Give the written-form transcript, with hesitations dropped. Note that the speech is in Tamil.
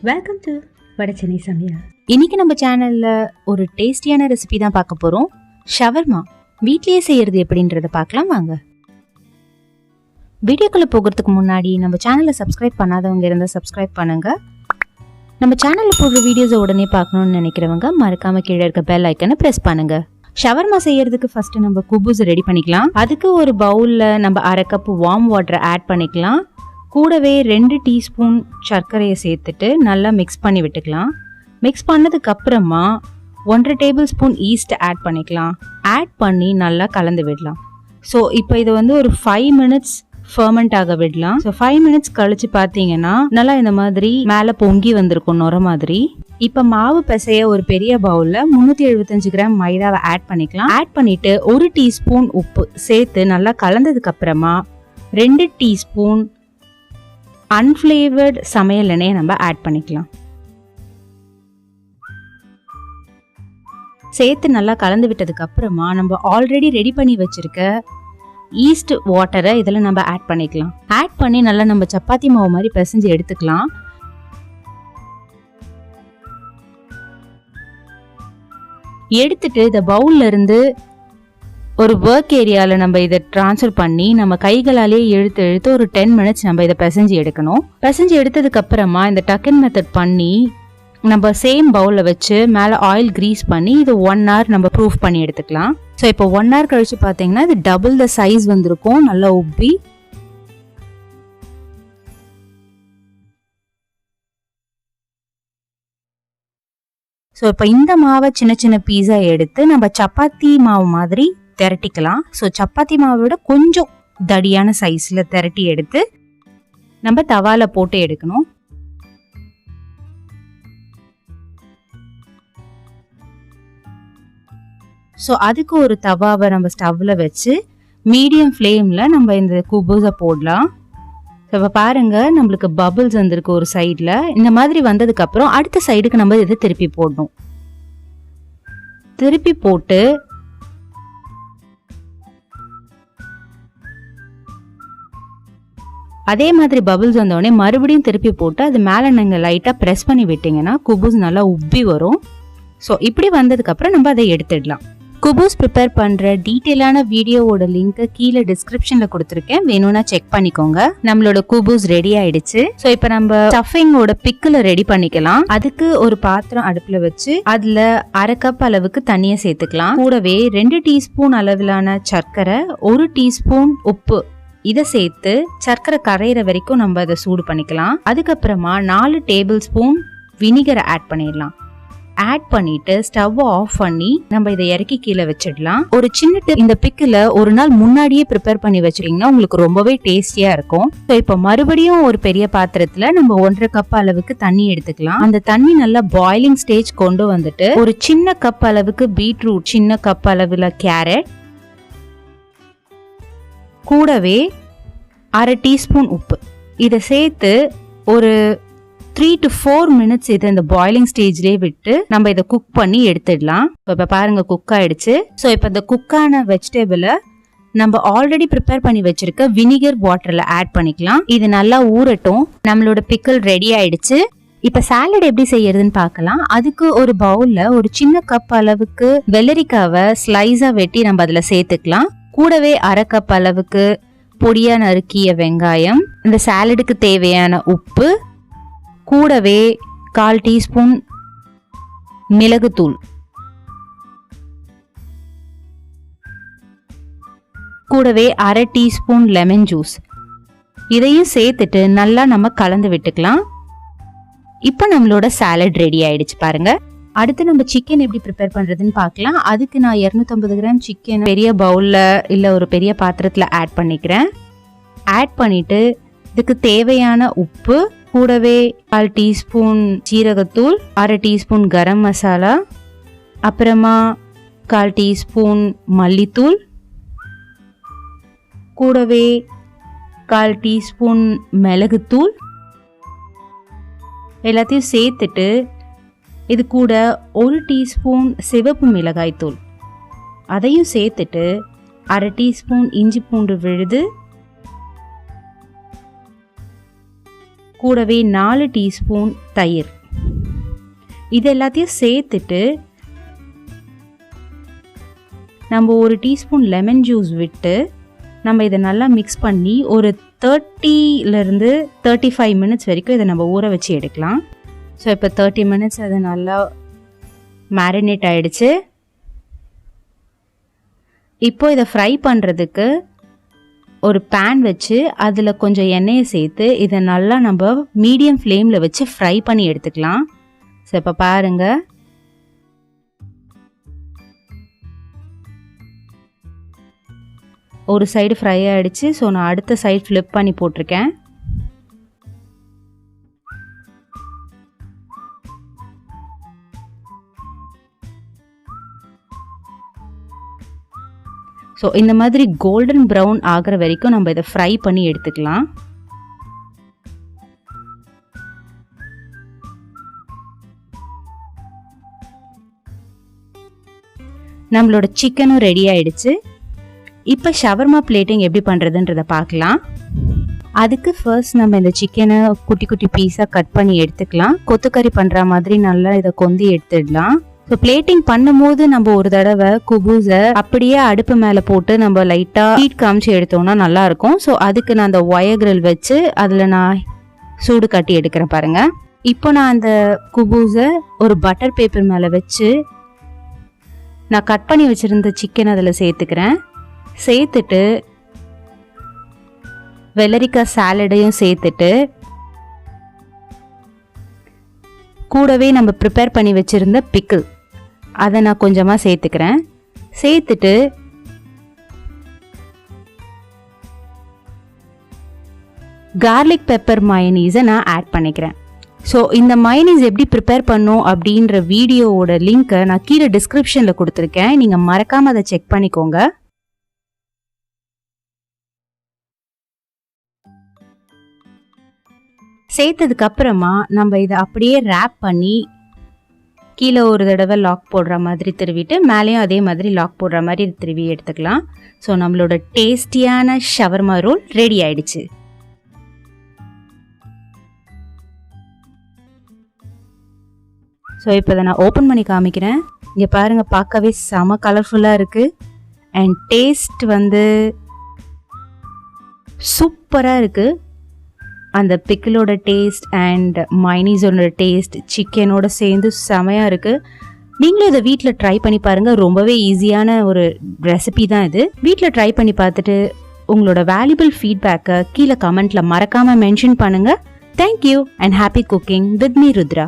வெல்கம் டு வடச்சென்னை சமையல். இன்னைக்கு நம்ம சேனல்ல ஒரு டேஸ்டியான ரெசிபி தான் பார்க்க போறோம். ஷவர்மா வீட்லயே செய்யறது எப்படின்றத பார்க்கலாம் வாங்க. வீடியோக்குள்ள போகிறதுக்கு முன்னாடி நம்ம சேனலை சப்ஸ்கிரைப் பண்ணாதவங்க இருந்தா சப்ஸ்கிரைப் பண்ணுங்க. நம்ம சேனல்ல போடுற வீடியோஸை உடனே பார்க்கணும்னு நினைக்கிறவங்க மறக்காம கீழே இருக்க பெல் ஐக்கனை பிரஸ் பண்ணுங்க. ஷவர்மா செய்யறதுக்கு ஃபர்ஸ்ட் நம்ம குபூஸ் ரெடி பண்ணிக்கலாம். அதுக்கு ஒரு பவுல்ல நம்ம 1/2 கப் வார்ம் வாட்டரை ஆட் பண்ணிக்கலாம். கூடவே 2 டீஸ்பூன் சர்க்கரையை சேர்த்துட்டு நல்லா மிக்ஸ் பண்ணி விட்டுக்கலாம். மிக்ஸ் பண்ணதுக்கு அப்புறமா 1.5 டேபிள் ஸ்பூன் ஈஸ்ட் ஆட் பண்ணிக்கலாம். ஆட் பண்ணி நல்லா கலந்து விடலாம். ஸோ இப்போ இது ஒரு 5 மினிட்ஸ் ஃபர்மெண்ட் ஆக விடலாம். ஸோ 5 மினிட்ஸ் கழிச்சு பார்த்தீங்கன்னா நல்லா இந்த மாதிரி மேலே பொங்கி வந்திருக்கும் நுர மாதிரி. இப்போ மாவு பிசைய ஒரு பெரிய பவுல்ல 375 கிராம் மைதாவை ஆட் பண்ணிக்கலாம். ஆட் பண்ணிட்டு 1 டீஸ்பூன் உப்பு சேர்த்து நல்லா கலந்ததுக்கு அப்புறமா 2 டீஸ்பூன் அன்ஃப்ளேவர்ட் சமையல் எண்ணெயை நம்ம ஆட் பண்ணிக்கலாம். சேர்த்து நல்லா கலந்து விட்டதுக்கு அப்புறமா நம்ம ஆல்ரெடி ரெடி பண்ணி வச்சிருக்க ஈஸ்ட் வாட்டரை இதில் நம்ம ஆட் பண்ணிக்கலாம். ஆட் பண்ணி நல்லா நம்ம சப்பாத்தி மாவு மாதிரி பிசைஞ்சு எடுத்துக்கலாம். எடுத்துட்டு இந்த பவுல்ல இருந்து ஒரு ஒர்க் ஏரியாவில் நம்ம இதை ட்ரான்ஸ்ஃபர் பண்ணி நம்ம கைகளாலேயே இழுத்து ஒரு 10 மினிட்ஸ் நம்ம இதை பிசைஞ்சு எடுக்கணும். பிசைஞ்சு எடுத்ததுக்கு அப்புறமா இந்த டக்கன் மெத்தட் பண்ணி நம்ம சேம் பவுலில் வச்சு மேலே ஆயில் கிரீஸ் பண்ணி இது 1 hour நம்ம ப்ரூஃப் பண்ணி எடுத்துக்கலாம். ஸோ இப்போ 1 hour கழிச்சு பார்த்தீங்கன்னா இது டபுள் த சைஸ் வந்திருக்கும், நல்லா உப்பி. ஸோ இப்போ இந்த மாவை சின்ன சின்ன பீஸா எடுத்து நம்ம சப்பாத்தி மாவு மாதிரி திரட்டிக்கலாம். ஸோ சப்பாத்தி மாவை விட கொஞ்சம் தடியான சைஸ்ல திரட்டி எடுத்து நம்ம தவால போட்டு எடுக்கணும். ஸோ அதுக்கு ஒரு தவாவை நம்ம ஸ்டவ்ல வச்சு மீடியம் ஃப்ளேம்ல நம்ம இந்த குபூஸை போடலாம். ஸோ இப்போ பாருங்க நம்மளுக்கு பபிள்ஸ் வந்திருக்கு ஒரு சைட்ல. இந்த மாதிரி வந்ததுக்கு அப்புறம் அடுத்த சைடுக்கு நம்ம இதை திருப்பி போடணும். திருப்பி போட்டு அதே மாதிரி பபிள்ஸ் வந்தோடனே மறுபடியும் திருப்பி போட்டு அது மேலே நீங்கள் லைட்டாக ப்ரெஸ் பண்ணி விட்டீங்கன்னா குபூஸ் நல்லா உப்பி வரும். ஸோ இப்படி வந்ததுக்கப்புறம் நம்ம அதை எடுத்துடலாம். குபூஸ் ப்ரிப்பேர் பண்ணுற டீட்டெயிலான வீடியோவோட லிங்க்கை கீழே டிஸ்கிரிப்ஷனில் கொடுத்துருக்கேன், வேணும்னா செக் பண்ணிக்கோங்க. நம்மளோட குபூஸ் ரெடி ஆயிடுச்சு. ஸோ இப்போ நம்ம ஸ்டஃபிங்கோட பிக்கில் ரெடி பண்ணிக்கலாம். அதுக்கு ஒரு பாத்திரம் அடுப்பில் வச்சு அதில் 1/2 கப் அளவுக்கு தண்ணியை சேர்த்துக்கலாம். கூடவே 2 டீஸ்பூன் அளவிலான சர்க்கரை, 1 டீஸ்பூன் உப்பு இதை சேர்த்து சர்க்கரை கரையிற வரைக்கும் நம்ம அதை சூடு பண்ணிக்கலாம். அதுக்கப்புறமா 4 டேபிள் ஸ்பூன் வினிகரை ஆட் பண்ணிடலாம். ஆட் பண்ணிட்டு ஸ்டவ் ஆஃப் பண்ணி நம்ம இதை இறக்கி கீழே வச்சிடலாம். ஒரு சின்ன இந்த பிக்கில் ஒரு நாள் முன்னாடியே ப்ரிப்பேர் பண்ணி வச்சிருக்கீங்கன்னா உங்களுக்கு ரொம்பவே டேஸ்டியா இருக்கும். ஸோ இப்போ மறுபடியும் ஒரு பெரிய பாத்திரத்துல நம்ம 1.5 கப் அளவுக்கு தண்ணி எடுத்துக்கலாம். அந்த தண்ணி நல்லா பாய்லிங் ஸ்டேஜ் கொண்டு வந்துட்டு ஒரு சின்ன கப் அளவுக்கு பீட்ரூட், சின்ன கப் அளவுல கேரட், கூடவே 1/2 டீஸ்பூன் உப்பு இதை சேர்த்து ஒரு 3 to 4 மினிட்ஸ் இதை இந்த பாய்லிங் ஸ்டேஜ்லேயே விட்டு நம்ம இதை குக் பண்ணி எடுத்துடலாம். இப்போ பாருங்க குக் ஆயிடுச்சு. ஸோ இப்போ இந்த குக்கான வெஜிடபிளை நம்ம ஆல்ரெடி ப்ரிப்பேர் பண்ணி வச்சிருக்க வினிகர் வாட்டர்ல ஆட் பண்ணிக்கலாம். இது நல்லா ஊறட்டும். நம்மளோட பிக்கிள் ரெடி ஆயிடுச்சு. இப்ப சாலட் எப்படி செய்யறதுன்னு பார்க்கலாம். அதுக்கு ஒரு பவுல்ல ஒரு சின்ன கப் அளவுக்கு வெள்ளரிக்காவை ஸ்லைஸா வெட்டி நம்ம அதுல சேர்த்துக்கலாம். கூடவே 1/2 கப் அளவுக்கு பொடியா நறுக்கிய வெங்காயம், இந்த சாலடுக்கு தேவையான உப்பு, கூடவே 1/4 டீஸ்பூன் மிளகுத்தூள், கூடவே 1/2 டீஸ்பூன் லெமன் ஜூஸ் இதையும் சேர்த்துட்டு நல்லா நம்ம கலந்து விட்டுக்கலாம். இப்போ நம்மளோட சாலட் ரெடி ஆயிடுச்சு பாருங்க. அடுத்து நம்ம சிக்கன் எப்படி ப்ரிப்பேர் பண்றதுன்னு பார்க்கலாம். அதுக்கு நான் 250 கிராம் சிக்கன் பெரிய பவுல்ல இல்ல ஒரு பெரிய பாத்திரத்துல ஆட் பண்ணிக்கிறேன். ஆட் பண்ணிட்டு இதுக்கு தேவையான உப்பு, கூடவே 1/4 டீஸ்பூன் சீரகத்தூள், 1/2 டீஸ்பூன் கரம் மசாலா, அப்புறமா 1/4 டீஸ்பூன் மல்லித்தூள், கூடவே 1/4 டீஸ்பூன் மிளகுத்தூள் எல்லாத்தையும் சேர்த்துட்டு இது கூட 1 டீஸ்பூன் சிவப்பு மிளகாய் தூள் அதையும் சேர்த்துட்டு 1/2 டீஸ்பூன் இஞ்சி பூண்டு விழுது, கூடவே 4 டீஸ்பூன் தயிர். இது எல்லாத்தையும் சேர்த்துட்டு நம்ம 1 டீஸ்பூன் லெமன் ஜூஸ் விட்டு நம்ம இதை நல்லா மிக்ஸ் பண்ணி ஒரு 30லேருந்து 35 மினிட்ஸ் வரைக்கும் இதை நம்ம ஊற வச்சு எடுக்கலாம். ஸோ இப்போ 30 மினிட்ஸ் அது நல்லா மேரினேட் ஆகிடுச்சு. இப்போ இதை ஃப்ரை பண்ணுறதுக்கு ஒரு பேன் வச்சு அதில் கொஞ்சம் எண்ணெயை சேர்த்து இதை நல்லா நம்ம மீடியம் ஃப்ளேமில் வச்சு ஃப்ரை பண்ணி எடுத்துக்கலாம். ஸோ இப்போ பாருங்கள், ஒரு சைடு ஃப்ரை ஆகிடுச்சு. ஸோ நான் அடுத்த சைடு ஃப்ளிப் பண்ணி போட்டிருக்கேன். ஸோ இந்த மாதிரி கோல்டன் ப்ரௌன் ஆகிற வரைக்கும் நம்ம இதை ஃப்ரை பண்ணி எடுத்துக்கலாம். நம்மளோட சிக்கனும் ரெடி ஆயிடுச்சு. இப்போ ஷவர்மா பிளேட்டிங் எப்படி பண்ணுறதுன்றதை பார்க்கலாம். அதுக்கு ஃபர்ஸ்ட் நம்ம இந்த சிக்கனை குட்டி குட்டி பீஸாக கட் பண்ணி எடுத்துக்கலாம். கொத்துக்கறி பண்ணுற மாதிரி நல்லா இதை கொந்தி எடுத்துடலாம். ஸோ பிளேட்டிங் பண்ணும்போது நம்ம ஒரு தடவை குபூஸை அப்படியே அடுப்பு மேலே போட்டு நம்ம லைட்டாக ஹீட் காமிச்சு எடுத்தோம்னா நல்லாயிருக்கும். ஸோ அதுக்கு நான் அந்த ஒயர் கிரில் வச்சு அதில் நான் சூடு காட்டி எடுக்கிறேன் பாருங்கள். இப்போ நான் அந்த குபூஸை ஒரு பட்டர் பேப்பர் மேலே வச்சு நான் கட் பண்ணி வச்சுருந்த சிக்கன் அதில் சேர்த்துக்கிறேன். சேர்த்துட்டு வெள்ளரிக்காய் சாலடையும் சேர்த்துட்டு கூடவே நம்ம ப்ரிப்பேர் பண்ணி வச்சுருந்த பிக்கிள் அதை நான் கொஞ்சமாக சேர்த்துக்கிறேன். சேர்த்துட்டு கார்லிக் பெப்பர் மயனீஸை நான் ஆட் பண்ணிக்கிறேன். ஸோ இந்த மயனீஸ் எப்படி ப்ரிப்பேர் பண்ணோம் அப்படின்ற வீடியோவோட லிங்க்கை நான் கீழே டிஸ்கிரிப்ஷனில் கொடுத்துருக்கேன். நீங்கள் மறக்காமல் அதை செக் பண்ணிக்கோங்க. சேர்த்ததுக்கு அப்புறமா நம்ம இதை அப்படியே ரேப் பண்ணி கீழே ஒரு தடவை லாக் போடுற மாதிரி திருவிட்டு மேலேயும் அதே மாதிரி லாக் போடுற மாதிரி திருவி எடுத்துக்கலாம். ஸோ நம்மளோட டேஸ்டியான ஷவர்மா ரோல் ரெடி ஆயிடுச்சு. ஸோ இப்போ இதை நான் ஓப்பன் பண்ணி காமிக்கிறேன். இங்கே பாருங்கள், பார்க்கவே செம கலர்ஃபுல்லாக இருக்குது. அண்ட் டேஸ்ட் வந்து சூப்பராக இருக்குது. அந்த பிக்கிளோட டேஸ்ட் அண்ட் மைனீஸோட டேஸ்ட் சிக்கனோட சேர்ந்து செமையாக இருக்குது. நீங்களும் இதை வீட்டில் ட்ரை பண்ணி பாருங்கள். ரொம்பவே ஈஸியான ஒரு ரெசிபி தான் இது. வீட்டில் ட்ரை பண்ணி பார்த்துட்டு உங்களோட வேல்யூபிள் ஃபீட்பேக்கை கீழே கமெண்ட்டில் மறக்காமல் மென்ஷன் பண்ணுங்கள். Thank you and happy cooking with me Rudra.